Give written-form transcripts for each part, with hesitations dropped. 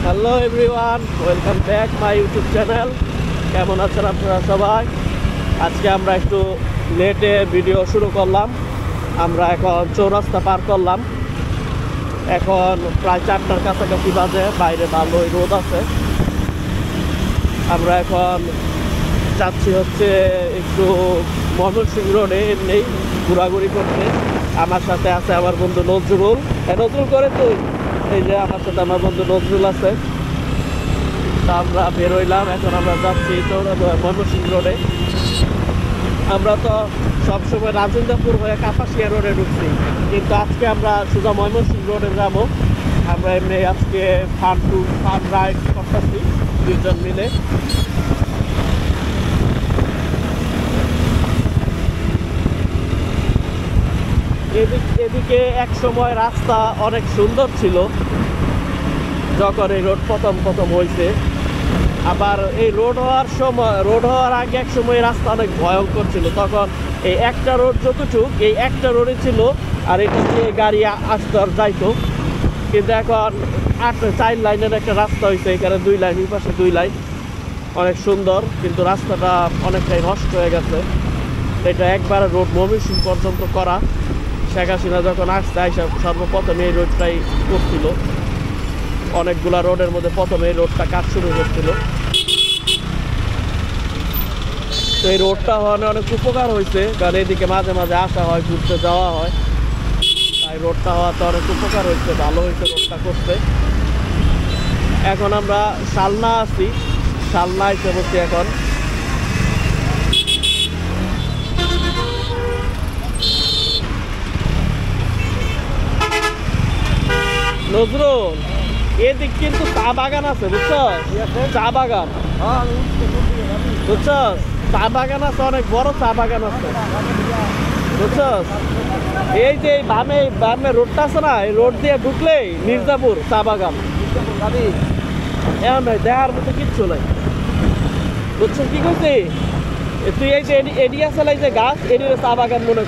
Hello everyone, welcome back my YouTube channel. কেমন আছেন আপনারা সবাই? আজকে আমরা একটু লেটে ভিডিও শুরু করলাম। আমরা এখন চৌরাস্তা পার করলাম। এখন প্রায় 4টার কাছাকাছি বাজে, বাইরে ভালোই রোদ আছে। আমরা এখন যাচ্ছি হচ্ছে একটু ময়মনসিংহ রোডে, এমনি ঘোরাঘুরি করতে। আমার সাথে আছে আমার বন্ধু নজরুল। নজরুল করে তুই, এই যে আমার সাথে আমার বন্ধু নজরুল আছে। তা আমরা বেরোইলাম, এখন আমরা যাচ্ছি ময়মনসিংহ রোডে। আমরা তো সবসময় রাজেন্দ্রপুর হয়ে কাপাসিয়া রোডে ঢুকছি, কিন্তু আজকে আমরা সোজা ময়মনসিংহ রোডে যাবো। আমরা এমনি আজকে ফান রাইড করতেছি দুজন মিলে। এদিকে এক সময় রাস্তা অনেক সুন্দর ছিল যখন এই রোড প্রথম হয়েছে। আবার এই রোড হওয়ার আগে এক সময় রাস্তা অনেক ভয়ঙ্কর ছিল। তখন এই একটা রোড যতটুক, এই একটা রোডে ছিল, আর এটা দিয়ে গাড়ি আসতো আর যাইতো। কিন্তু এখন 4 লাইনের একটা রাস্তা হয়েছে, এখানে 2 লাইন, এই পাশে 2 লাইন, অনেক সুন্দর। কিন্তু রাস্তাটা অনেকটাই নষ্ট হয়ে গেছে। এটা একবার রোড ময়মনসিংহ পর্যন্ত করা। শেখ হাসিনা যখন আসছে সর্বপ্রথম এই রোডটাই করছিল। অনেকগুলা রোডের মধ্যে প্রথমে এই রোডটা কাজ শুরু করছিল। তো এই রোডটা হওয়ার অনেক উপকার হয়েছে, কারণ এদিকে মাঝে মাঝে আসা হয়, ঘুরতে যাওয়া হয়। তাই রোডটা হওয়াতে অনেক উপকার হয়েছে, ভালো হয়েছে রোডটা করতে। এখন আমরা শালনা আছি, শালনা এসে বসছি এখন। নজরুল, এদিক কিন্তু চা বাগান আছে, বুঝছো? চা বাগান, বুঝছো? চা বাগান আছে, অনেক বড় চা বাগান আছে, বুঝছো? এই যে বামে রোডটা আছে না, এই রোড দিয়ে ঢুকলেই মির্জাপুর চা বাগান। এমন নয়, দেখার মতো কিচ্ছু নাই, বুঝছো কি করছি? তুই এই যে এডি আছে এই যে গাছ, এডির চা বাগান মনে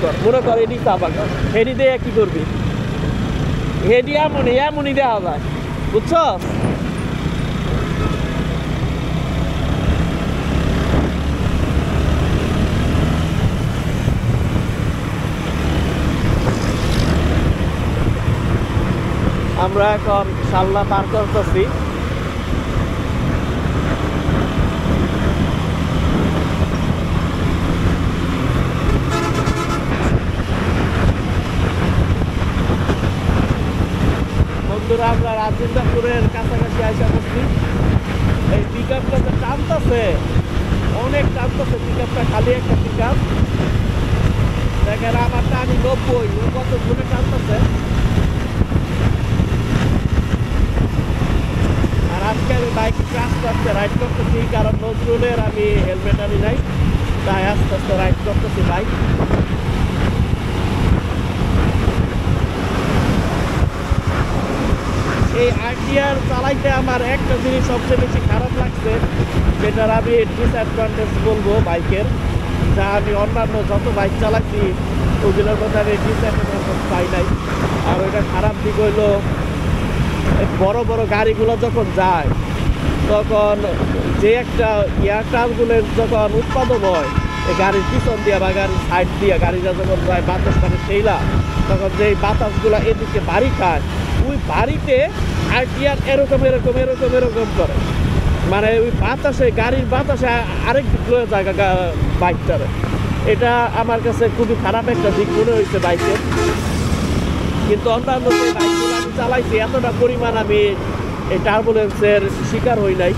কর এডি চা বাগান। এডি দিয়ে কি করবি? হেডি এমনই দেওয়া যায়, বুঝছো? আমরা এখন শালনা পার করতেছি। বন্ধুরা, আমরা রাজেন্দ্রপুরের কাছাকাছি আসা করছি। এই পিক আপটা যে টানতেছে, অনেক টানতেছে পিক আপটা, খালি একটা পিক আপ। দেখেন আমার টানি 90, ও কত জোরে টানতেছে। আর আজকে আমি বাইক আস্তে আস্তে রাইড করতেছি, কারণ নজরুলের আমি হেলমেট আনি নাই, তাই আস্তে আস্তে রাইড করতেছি বাইক। এই আইডিয়ার চালাইতে আমার একটা জিনিস সবচেয়ে বেশি খারাপ লাগছে, যেটার আমি ডিসঅ্যাডভান্টেজ বলবো বাইকের, যা আমি অন্যান্য যত বাইক চালাইছি ওগুলোর মধ্যে আমি ডিসঅ্যাডভান্টেজ পাই নাই। আর ওইটা খারাপ দিক হইলো, বড় বড় গাড়িগুলো যখন যায়, তখন যে একটা এয়ারটার্বুলেন্স যখন উৎপাদন হয়, এই গাড়ির পিছন দিয়ে বা গাড়ির সাইড দিয়ে গাড়িটা যখন যায় বাতাস মানে সেইলা, তখন যেই বাতাসগুলো এদিকে বাড়ি খায়, ওই বাড়িতে আইটিআর এরকম করে, মানে ওই বাতাসে, গাড়ির বাতাসে আরেক দিক লয়ে জায়গা বাইকটারে। এটা আমার কাছে খুবই খারাপ একটা দিক মনে হয়েছে বাইকের। কিন্তু অন্যান্য যে বাইকগুলো আমি চালাইছি, এতটা পরিমাণ আমি এই টার্বুলেন্সের শিকার হই নাই।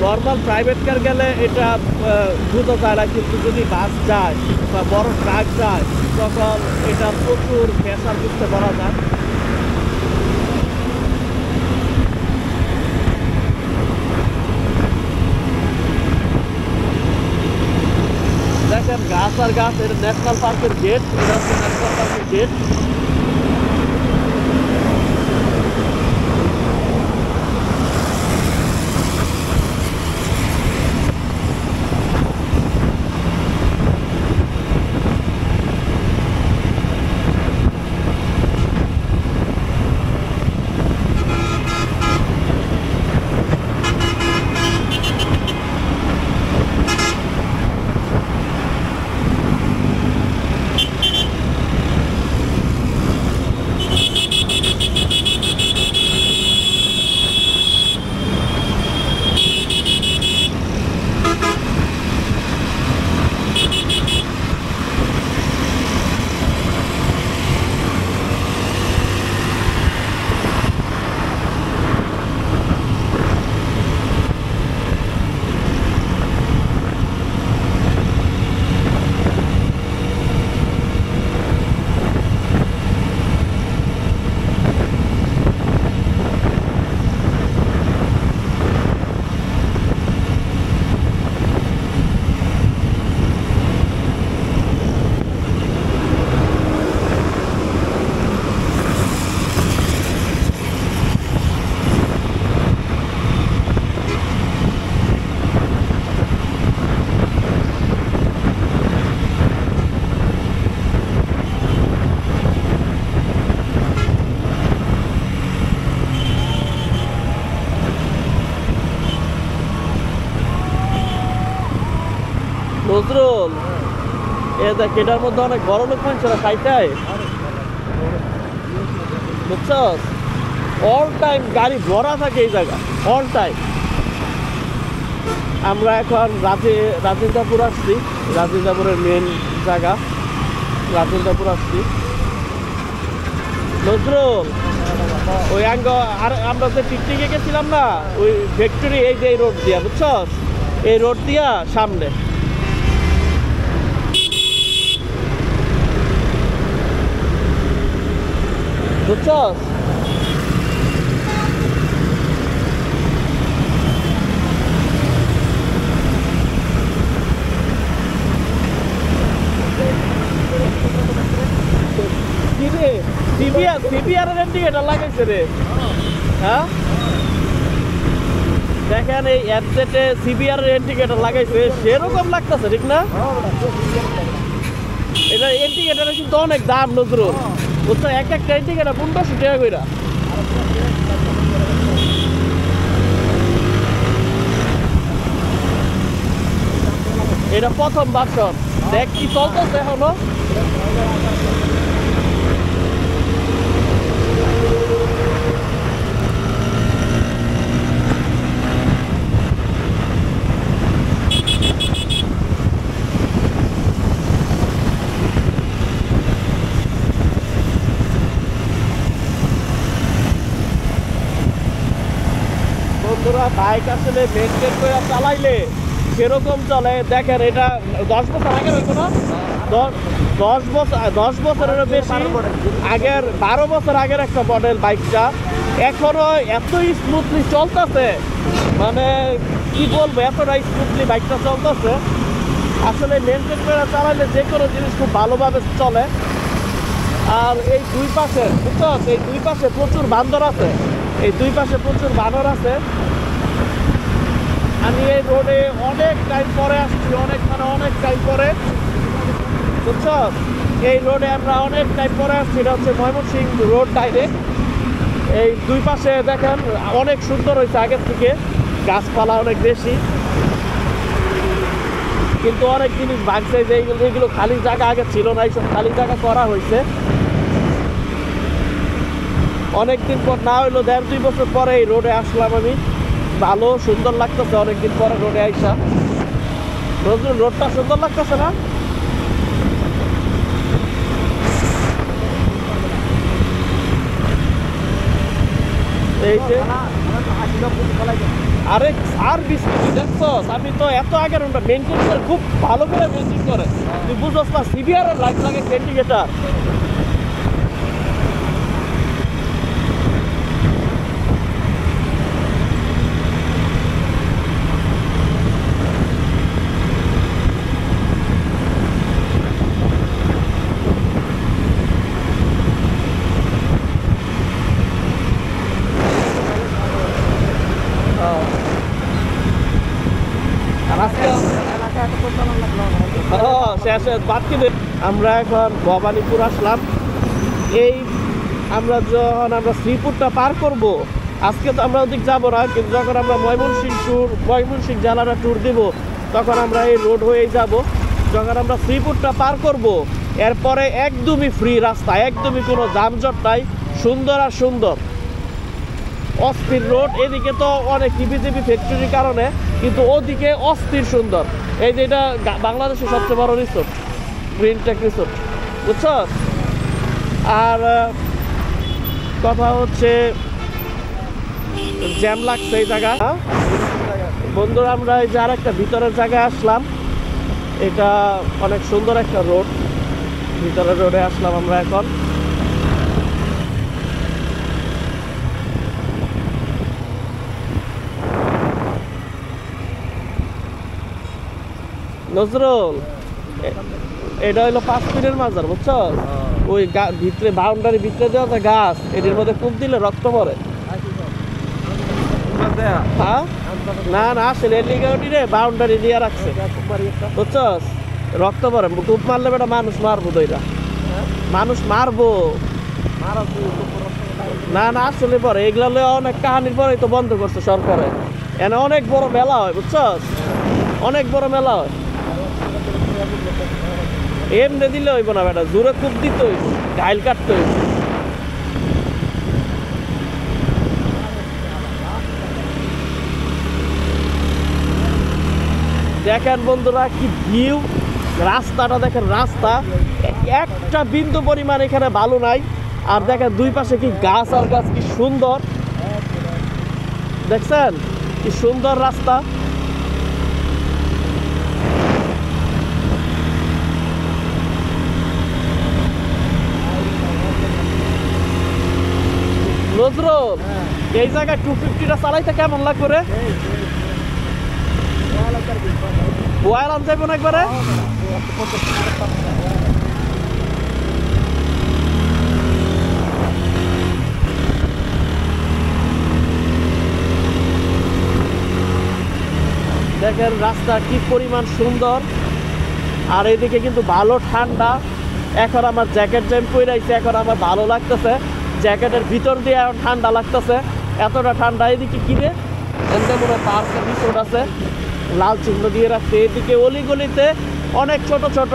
নর্মাল প্রাইভেট কার গেলে এটা বোঝা যায় না, কিন্তু যদি বাস যায় বা বড় ট্রাক যায়, তখন এটা প্রচুর প্রেসার বুঝতে পারা যায়। দেখেন গাছ আর গাছ, এটা ন্যাশনাল পার্কের গেট, এটা হচ্ছে ন্যাশনাল পার্কের গেট। নজরুল এ দেখ এটার মধ্যে অনেক বড় লোক মানুষেরা খাইতে বুঝছস অল টাইম গাড়ি ভরা থাকে এই জায়গা অল টাইম। আমরা এখন রাজেন্দ্রপুর আসছি, রাজেন্দ্রপুরের মেন জায়গা রাজেন্দ্রপুর আসছি। নজরুল ওই আর আমরা যে পিকনিকে গেছিলাম না ওই ফ্যাক্টরি এই যে এই রোড দিয়া বুঝছস, এই রোড দিয়া সামনে। বুঝছস সিবিআর এর ইন্ডিকেটর লাগাইছে রে। হ্যাঁ দেখেন এই অ্যাপসেটে সিবিআর এর ইন্ডিকেটর লাগাইছে সেরকম লাগতেছে ঠিক না? এটা ইন্ডিকেটরের কিন্তু অনেক দাম নজরুল বুঝছো, এক একটা ইন্ডিকেটর 1500 টাকা কইরা। এটা প্রথম ভার্সন, দেখ কি চলতেছে এখনো। বন্ধুরা বাইক আসলে মেনটেন করে চালাইলে সেরকম চলে। দেখেন এটা 10 বছর আগের হইতো না, 10 বছরেরও বেশি আগের, 12 বছর আগের একটা মডেল বাইকটা এখনো এত স্মুথলি চলতেছে, মানে কি বলবো এতটা স্মুথলি বাইকটা চলতেছে। আসলে মেনটেন করে চালাইলে যে কোনো জিনিস খুব ভালোভাবে চলে। আর এই দুই পাশে বুঝছো, এই দুই পাশে প্রচুর বান্দর আছে, এই দুই পাশে প্রচুর বানর আছে। আমি এই রোডে অনেক টাইম পরে আসছি, অনেক টাইম পরে বুঝছো, এই রোডে আমরা অনেক টাইম পরে আসছি। এটা হচ্ছে ময়মনসিংহ রোড ডাইরেক্ট। এই দুই পাশে দেখেন অনেক সুন্দর হয়েছে আগের থেকে, গাছপালা অনেক বেশি, কিন্তু অনেক জিনিস ভাগছে যে এইগুলো খালি জায়গা আগে ছিল না, এইসব খালি জায়গা করা হয়েছে অনেকদিন পর, না হইলো 1.5-2 বছর পরে এই রোডে আসলাম আমি। ভালো সুন্দর লাগতেছে অনেকদিন পরে রোডে আইসা। নজরুল রোডটা সুন্দর লাগতেছে না? এই যে আরে আর 20 মিনিট দেখছো, আমি তো এত আগের রোডটা মেনটেন করে খুব ভালো করে মেনটেন করে, তুই বুঝছ না? সিভিআর এর লাইট লাগে ইন্ডিকেটর। আমরা এখন ভবানীপুর আসলাম। এই আমরা যখন শ্রীপুরটা পার করব, আজকে তো আমরা ওদিক যাবো না, কিন্তু যখন আমরা ময়মনসিংহ জেলাটা ট্যুর দিব তখন আমরা এই রোড হয়েই যাব। যখন আমরা শ্রীপুরটা পার করব এরপরে একদমই ফ্রি রাস্তা, একদমই কোনো যানজট নাই, সুন্দর আর সুন্দর অস্থির রোড। এদিকে তো অনেক টিভি ফ্যাক্টরির কারণে, কিন্তু ওদিকে অস্থির সুন্দর। এই যে এটা বাংলাদেশের সবচেয়ে বড় রিসোর্ট, গ্রিন টেক রিসোর্ট বুঝছ। আর কথা হচ্ছে জ্যাম লাগছে এই জায়গা। বন্ধুরা আমরা এই যে আর একটা ভিতরের জায়গায় আসলাম, এটা অনেক সুন্দর একটা রোড, ভিতরের রোডে আসলাম আমরা এখন। নজরুল এটা হইলো 5 ফিটের মাজার বুঝছো, ওই ভিতরে বাউন্ডারি ভিতরে দেওয়া গাছ, এটির মধ্যে কূপ দিলে রক্ত পড়ে। হ্যাঁ না না আসলে রে বাউন্ডারি দিয়ে রাখছে বুঝছো, রক্ত পড়ে, কূপ মারলে বেটা মানুষ মারবো, দইটা মানুষ মারবো। না না আসলে পরে এগুলো অনেক কাহানির পরেই তো বন্ধ করছে সরকারে। এনে অনেক বড় মেলা হয় বুঝছো, অনেক বড় মেলা হয়। এমনি দিলে হইব না বেটা, জোরে খুব দিতে হইব, গাইল কাটতে হইব। দেখেন বন্ধুরা কি ভিউ, রাস্তাটা দেখেন, রাস্তা একটা বিন্দু পরিমাণ এখানে ভালো নাই। আর দেখেন দুই পাশে কি গাছ আর গাছ, কি সুন্দর দেখছেন, কি সুন্দর রাস্তা। নজরুল এই জায়গায় 250টা চালাইতে কেমন লাগবে রে? বয়ালান যাবো না একবারে? দেখেন রাস্তা কি পরিমাণ সুন্দর, আর এদিকে কিন্তু ভালো ঠান্ডা। এখন আমার জ্যাকেট জ্যাম পরে আইছে, এখন আমার ভালো লাগতেছে, জ্যাকেটের ভিতর দিয়ে এখন ঠান্ডা লাগতেছে, এতটা ঠান্ডা। এদিকে কিনে এনতে মনে পার্কের রিসোর্ট আছে, লাল চিহ্ন দিয়ে রাখছে। এদিকে অলিগলিতে অনেক ছোট ছোট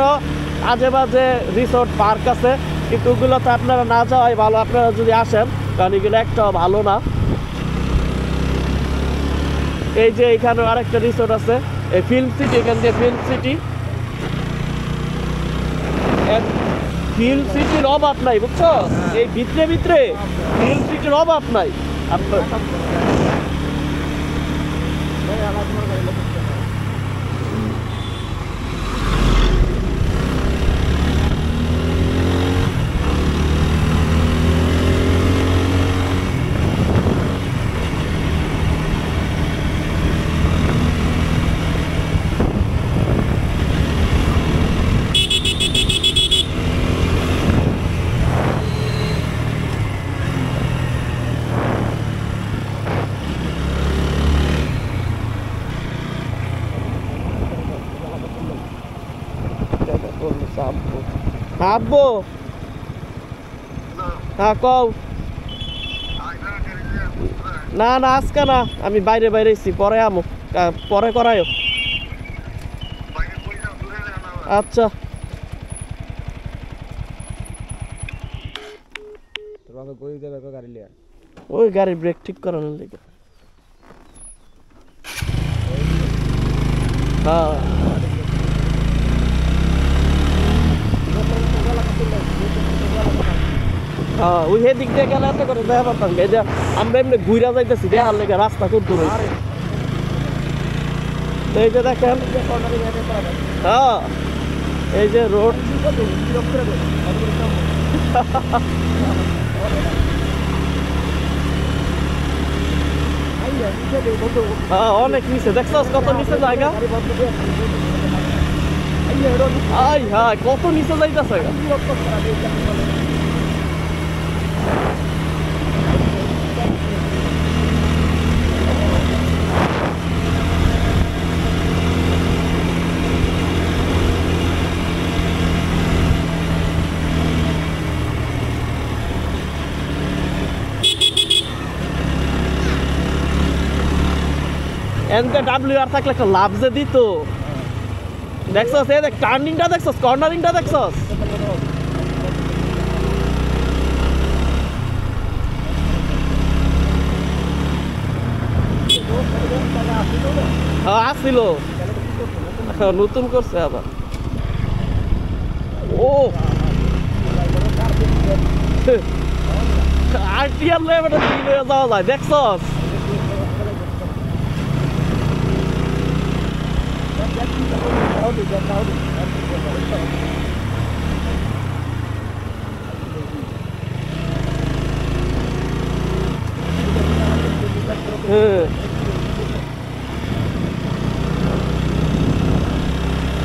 আজে বাজে রিসোর্ট পার্ক আছে, কিন্তু ওগুলোতে আপনারা না যাওয়াই ভালো, আপনারা যদি আসেন, কারণ এগুলো একটাও ভালো না। এই যে এখানে আরেকটা রিসোর্ট আছে, এই ফিল্ম সিটি, এখান দিয়ে ফিল্ম সিটি, ফিল্ম সিটির অভাব নাই বুঝছো, এই ভিতরে ভিতরে ফিল্ম সিটির অভাব নাই আপনার। আব্বু হ্যাঁ কও। না না আজকে না, আমি বাইরে বাইরেছি, পরে আমো, পরে করাইও। আচ্ছা ওই গাড়ির ব্রেক ঠিক করানোর লিগে। হ্যাঁ হ্যাঁ ওই দিক দিয়ে গেলে এত করে দেখা পারতাম। এই যে আমরা এমনি ঘুরা যাইতেছি, দেখার লেগে রাস্তা খুব দূর। এই যে দেখেন, হ্যাঁ এই যে রোড, হ্যাঁ অনেক নিচে, দেখছস কত নিচে জায়গা, আই হ্যাঁ কত নিচে যাইতেছে। এনকে ডাব্লিউআর থাকলে একটা লাভ যে দিত। দেখছস এই দেখ টার্নিংটা, দেখছস কর্নারিংটা, দেখছস হ্যাঁ আসছিল, নতুন করছে আবার। ও আরটিআর লেভেলে যাওয়া যায়, দেখছস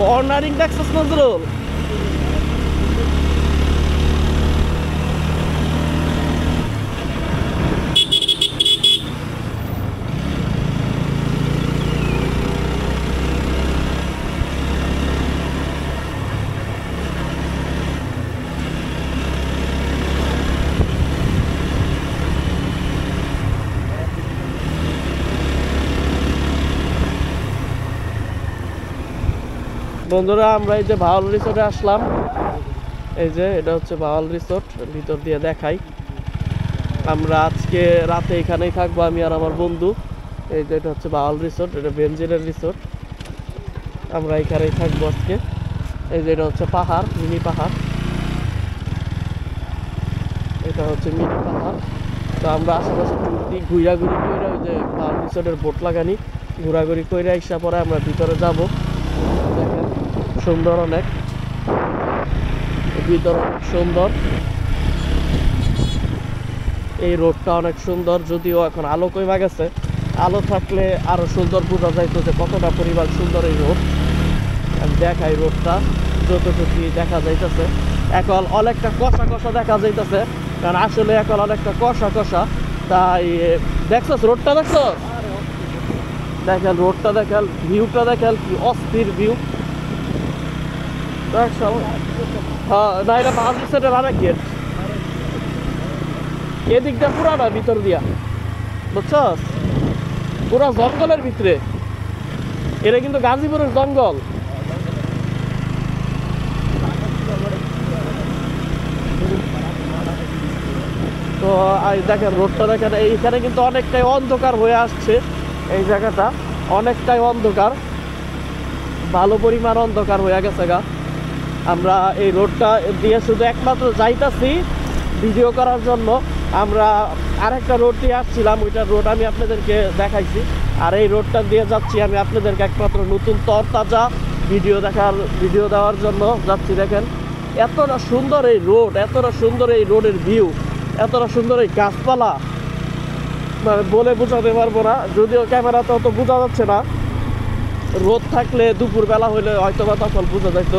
কর্নারিং দেখছস নজরুল? বন্ধুরা আমরা এই যে ভাওয়াল রিসোর্টে আসলাম, এই যে এটা হচ্ছে ভাওয়াল রিসোর্ট, ভিতর দিয়ে দেখাই। আমরা আজকে রাতে এখানেই থাকবো আমি আর আমার বন্ধু। এই যে এটা হচ্ছে ভাওয়াল রিসোর্ট, এটা বেনজিরের রিসোর্ট, আমরা এখানেই থাকবো আজকে। এই যে এটা হচ্ছে পাহাড়, মিনি পাহাড়, এটা হচ্ছে মিনি পাহাড়। তো আমরা আশেপাশে ঘুরাঘুরি করে ওই যে ভাওয়াল রিসোর্টের বোট লাগানি ঘোরাঘুরি করে আসা পরে আমরা ভিতরে যাব। দেখেন সুন্দর অনেক, ভিতর অনেক সুন্দর, এই রোডটা অনেক সুন্দর। যদিও এখন আলো কমে গেছে, আলো থাকলে আরো সুন্দর বোঝা যাইতো যে কতটা পরিমাণ সুন্দর এই রোড। আমি দেখাই রোডটা যতটুকু দেখা যাইতেছে, এখন অনেকটা কষা কষা দেখা যাইতেছে, কারণ আসলে এখন অনেকটা কষা কষা। তাই দেখছস রোডটা, দেখছস, দেখেন রোডটা, দেখেন ভিউটা, দেখেন কি অস্থির ভিউ। হ্যাঁ না, এটা ভাওয়াল রিসোর্টের আরেক গেট, এদিকটা পুরাটা ভিতর দিয়া, বুঝছস, পুরা জঙ্গলের ভিতরে। এটা কিন্তু গাজীপুরের জঙ্গল। তো দেখেন রোডটা, দেখেন এইখানে কিন্তু অনেকটাই অন্ধকার হয়ে আসছে, এই জায়গাটা অনেকটাই অন্ধকার, ভালো পরিমাণ অন্ধকার হয়ে গেছে গা। আমরা এই রোডটা দিয়ে শুধু একমাত্র যাইতাছি ভিডিও করার জন্য। আমরা আরেকটা রোড দিয়ে আসছিলাম, ওইটার রোড আমি আপনাদেরকে দেখাইছি, আর এই রোডটা দিয়ে যাচ্ছি আমি আপনাদেরকে একমাত্র নতুন তরতাজা ভিডিও দেওয়ার জন্য যাচ্ছি। দেখেন এতটা সুন্দর এই রোড, এতটা সুন্দর এই রোডের ভিউ, এতটা সুন্দর এই গাছপালা, মানে বলে বোঝাতে পারবো না। যদিও ক্যামেরাতে অত বোঝা যাচ্ছে না, রোদ থাকলে দুপুরবেলা হইলে হয়তো বা তখন বোঝা যাইতো।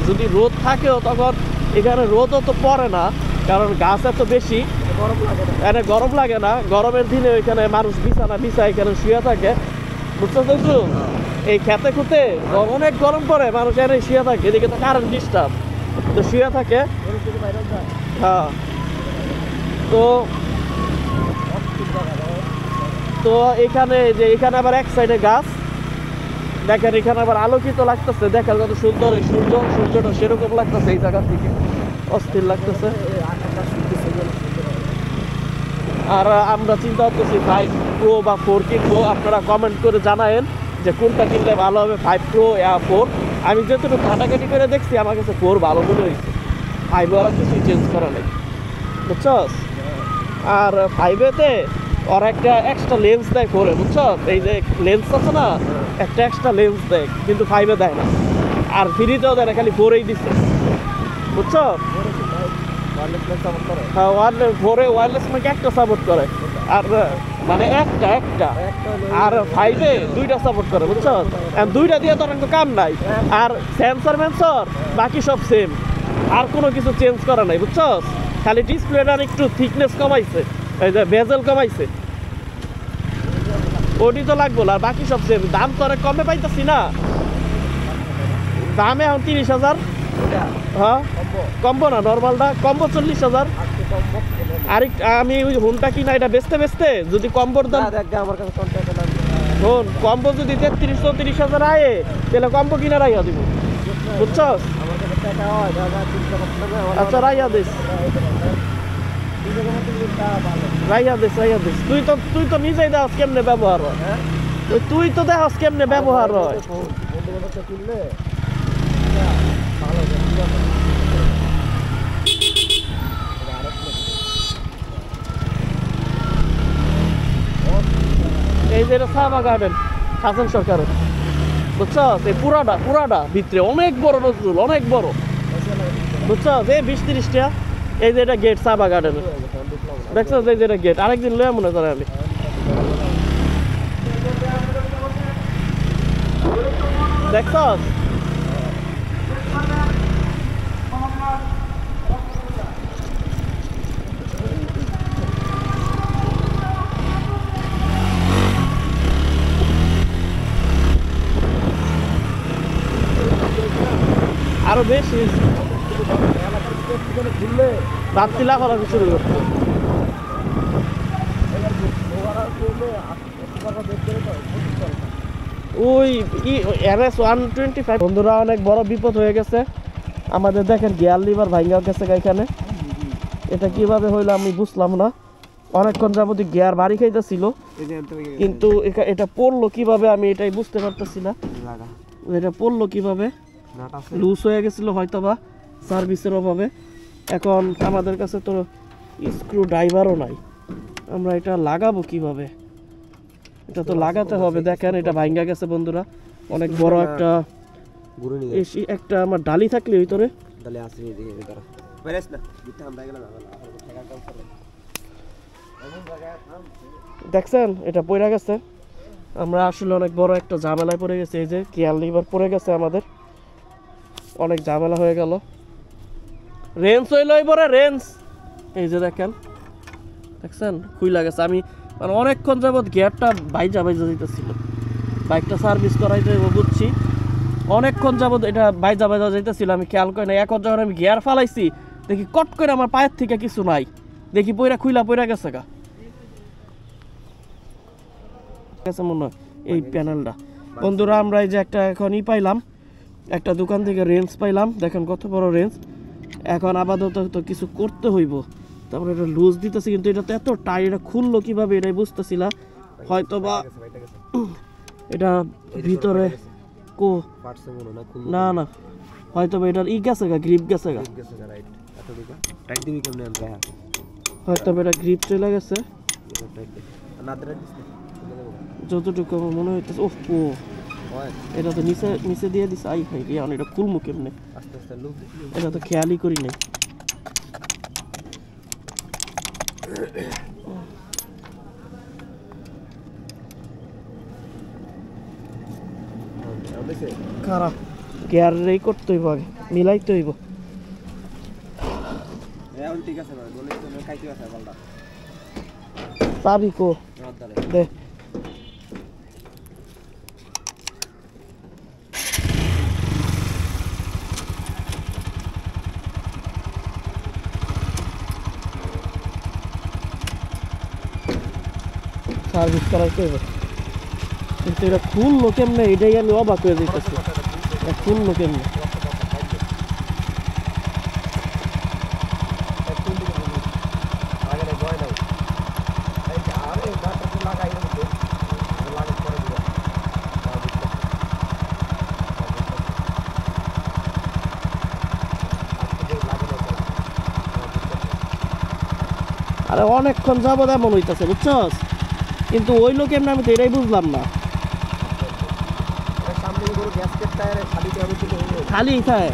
যদি রোদ থাকেও তখন এখানে রোদও তো পড়ে না, কারণ গাছ এত বেশি, গরম লাগে না। গরমের দিনে ওইখানে মানুষ বিছানা বিছায় এখানে শুয়ে থাকে, বুঝতে পারছো। এই খেতে খুঁতে অনেক গরম পড়ে, মানুষ এখানে শুয়ে থাকে, এদিকে তো কারেন্ট ডিস্টার্ব, তো শুয়ে থাকে। হ্যাঁ, তো এখানে যে এখানে আবার এক সাইডে গাছ, দেখেন এখানে আবার আলোকিত লাগতেছে, দেখেন কত সুন্দর এই সূর্যটা সেরকম লাগতেছে, এই জায়গা থেকে অস্থির লাগতেছে। আর আমরা চিন্তা করতেছি 5 Pro বা 4 কিনবো। আপনারা কমেন্ট করে জানায়েন যে কোনটা কিনলে ভালো হবে, 5 Pro या 4। আমি যতটুকু ঘাটাঘাটি করে দেখছি আমার কাছে 4 ভালো মনে হয়েছে, 5 আর কিছুই চেঞ্জ করা নেই, বুঝছস। আর 5-এতে আর একটা এক্সট্রা লেন্স দেয় করে, বুঝছো, এই যে লেন্স আছে না, একটা এক্সট্রা লেন্স দেয়, কিন্তু 5-এ দেয় না। আর ফ্রিতেও দেয় না, খালি 4-এই দিচ্ছে, বুঝছো। হ্যাঁ, 4-এ ওয়্যারলেস নাকি একটা সাপোর্ট করে, আর মানে একটা আর 5-এ 2টা সাপোর্ট করে, বুঝছো। দুইটা দিয়ে তো অনেক কাম নাই। আর সেন্সর বাকি সব সেম, আর কোনো কিছু চেঞ্জ করা নাই, বুঝছো। খালি ডিসপ্লেটার একটু থিকনেস কমাইছে, এই যে বেজেল কমাইছে, ওটি তো লাগবো। আর বাকি সব সেম। দাম তো অনেক কমে পাইতেছি না, দামে এখন 30,000। হ্যাঁ, কম্বো না, নর্মালটা কম্বো 40,000। আর আমি ওই হোনটা কিনা এটা বেচতে যদি কম্বোর দাম আমার কাছে শোন, কম্বো যদি 33-34,000 আয়, তাহলে কম্বো কিনা রাইয়া দিব, বুঝছস। আচ্ছা রাইয়া দিস, তুই তো নিজেই দেখাস কেমনে ব্যবহার হয়, তুই তো দেখাস কেমনে ব্যবহার হয়। এই যে সাবা গার্ডেন হাসান সরকারের, বুঝছস। এই পুরাটা ভিতরে অনেক বড় নজরুল, অনেক বড়, বুঝছস। এই 20-30টা। এই যে এটা গেট সাবা গার্ডেনের, দেখছস, এই যে এটা গেট। আরেকদিন লয়ে মনে করে আমি, দেখছস। আরো বেশি ঘুরলে রাত্রি লাফালাফি শুরু করছে। ওই RS-125 বন্ধুরা অনেক বড় বিপদ হয়ে গেছে আমাদের। দেখেন গিয়ার লিভার ভাঙা গেছে এখানে। এটা কিভাবে হইলো আমি বুঝলাম না। অনেকক্ষণ যাবত গিয়ার বাড়ি খাইতেছিল, কিন্তু এটা পড়লো কিভাবে আমি এটাই বুঝতে পারতেছি না। এটা পড়লো কিভাবে, লুজ হয়ে গেছিল হয়তো বা সার্ভিসের অভাবে। এখন আমাদের কাছে তো স্ক্রু ড্রাইভারও নাই, আমরা এটা লাগাবো কিভাবে? এটা তো লাগাতে হবে। দেখেন এটা ভাঙ্গা গেছে বন্ধুরা, অনেক বড় একটা একটা আমার ডালি থাকলে ভিতরে দেখছেন এটা পড়ে গেছে। আমরা আসলে অনেক বড় একটা ঝামেলায় পড়ে গেছে। এই যে গিয়ার লিভার পড়ে গেছে আমাদের, অনেক ঝামেলা হয়ে গেল। রেঞ্জ হইল পরে রেঞ্জ, এই যে দেখছেন খুইলা গেছে। আমি মানে অনেকক্ষণ যাবত গিয়ারটা বাইজা যাইতেছিল, বাইকটা সার্ভিস করাই যাইব বুঝছি। অনেকক্ষণ যাবত এটা বাইজা যাইতেছিল, আমি খেয়াল করি না। এখন যখন আমি গিয়ার ফালাইছি দেখি কট করে আমার পায়ের থেকে কিছু নাই, দেখি পয়রা খুইলা পয়রা গেছে গা গেছে মনে হয় এই প্যানেলটা। বন্ধুরা আমরা এই যে একটা এখন পাইলাম, একটা দোকান থেকে রেঞ্জ পাইলাম। দেখেন কত বড় রেঞ্জ। এখন আপাতত তো কিছু করতে হইব। তারপরে এটা লুজ দিতেছি, কিন্তু এটা তো এত টাইট, এটা খুললো কিভাবে এটাই বুঝতেছি না। হয়তো বা এটা ভিতরে না না হয়তো বা এটার গেছে গা, গ্রিপ গেছে গা, হয়তো এটা গ্রিপ চলে গেছে যতটুকু আমার মনে হইতেছে। ওহ ও এটা তো নিচে নিচে দিয়ে দিছে। আই হাই রে, এটা খুলমু কেমনে? এটা তো খেয়ালই করি নাই। খারাপ গিয়ার রেই করতে হইব, আগে মিলাইতে হইব। চাবি কো দে। সার্ভিস করাইতে হইব, কিন্তু এটা খুললো কেমনে এটাই আমি অবাক হয়ে যেতেছি। এটা খুললো কেমনে? আরে অনেকক্ষণ যাবো এমন হইতেছে বুঝছস, কিন্তু ওই লোক এমনি আমি তো এটাই বুঝলাম না। খালি খায়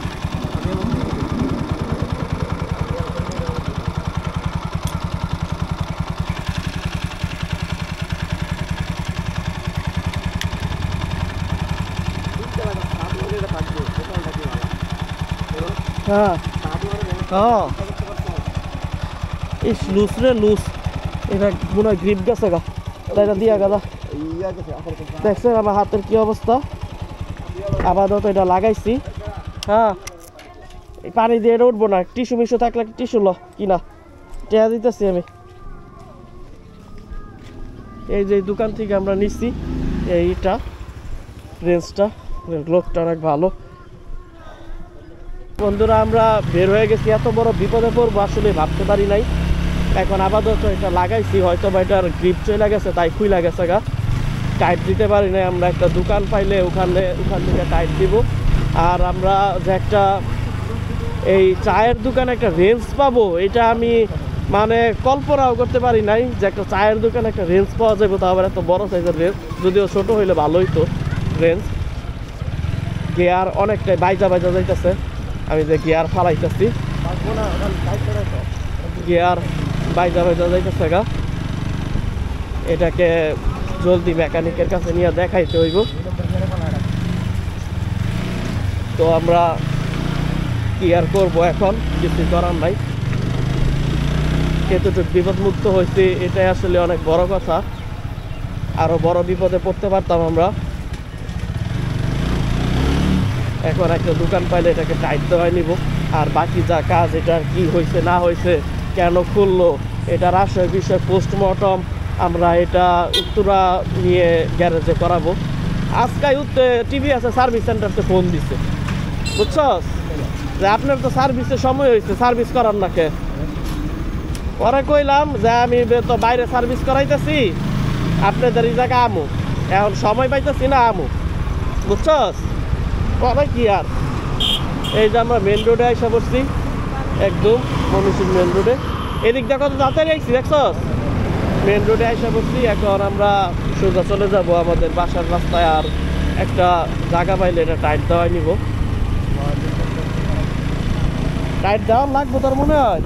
হ্যাঁ হ্যাঁ ইস লুজ রে লুজ। এটা মনে হয় গ্রিপ গেছে গা, এটা দিয়া গেলা। দেখছেন আমার হাতের কি অবস্থা। আপাতত এটা লাগাইছি। হ্যাঁ এই পানি দিয়ে এটা উঠবো না। টিস্যু মিশু থাকলে টিস্যু ল কিনা টেয়া দিতেছি আমি। এই যে দোকান থেকে আমরা নিচ্ছি এইটা রেঞ্জটা, লোকটা অনেক ভালো। বন্ধুরা আমরা বের হয়ে গেছি, এত বড় বিপদে পড়বো আসলে ভাবতে পারি নাই। এখন আপাতত এটা লাগাইছি, হয়তো বা এটার গ্রিপ চলে গেছে তাই খুইলা গেছে গা, টাইট দিতে পারি নাই। আমরা একটা দোকান পাইলে ওখান থেকে টাইট দিব। আর আমরা যে একটা এই চায়ের দোকানে একটা রেঞ্জ পাবো, এটা আমি মানে কল্পনাও করতে পারি নাই যে একটা চায়ের দোকানে একটা রেঞ্জ পাওয়া যাবে, তা আবার এত বড় সাইজের রেঞ্জ। যদিও ছোট হইলে ভালোই তো রেঞ্জ। গিয়ার অনেকটাই বাইজা যাইতেছে, আমি যে গিয়ার ফালাইতেছি গিয়ার বাইজা যাইতেছে গা। এটাকে জলদি মেকানিকের কাছে নিয়ে দেখাইতে হইব। তো আমরা কি আর করবো, এখন কিছু করার নাই। কতটুকু বিপদমুক্ত হয়েছে এটাই আসলে অনেক বড় কথা। আরো বড় বিপদে পড়তে পারতাম আমরা। এখন একটা দোকান পাইলে এটাকে টাইট দেওয়াই নিব। আর বাকি যা কাজ, এটা কি হয়েছে না হয়েছে, কেন খুললো, এটার বিষয় পোস্টমর্টম আমরা এটা উত্তরা নিয়ে গ্যারেজে করাবো। আজকে টিভি আছে সার্ভিস সেন্টারতে ফোন দিছে, বুঝছস, যে আপনার তো সার্ভিসের সময় হয়েছে, সার্ভিস করার নাকে। পরে কইলাম যে আমি তো বাইরে সার্ভিস করাইতেছি, আপনাদের এই জায়গা আমু, এখন সময় পাইতেছি না আমু, বুঝছস। পরে কি আর, এই যে আমরা মেন রোডে এসে পড়ছি, একদম মনীষীর মেন রোডে। এদিক দিয়ে কত তাড়াতাড়ি আইছি দেখছস, মেন রোডে এসে পড়ছি। এখন আমরা সোজা চলে যাব আমাদের বাসার রাস্তায়। আর একটা জায়গা পাইলে এটা টাইট দেওয়াই নিব। টাইট দেওয়া লাগবো তোর মনে হয়?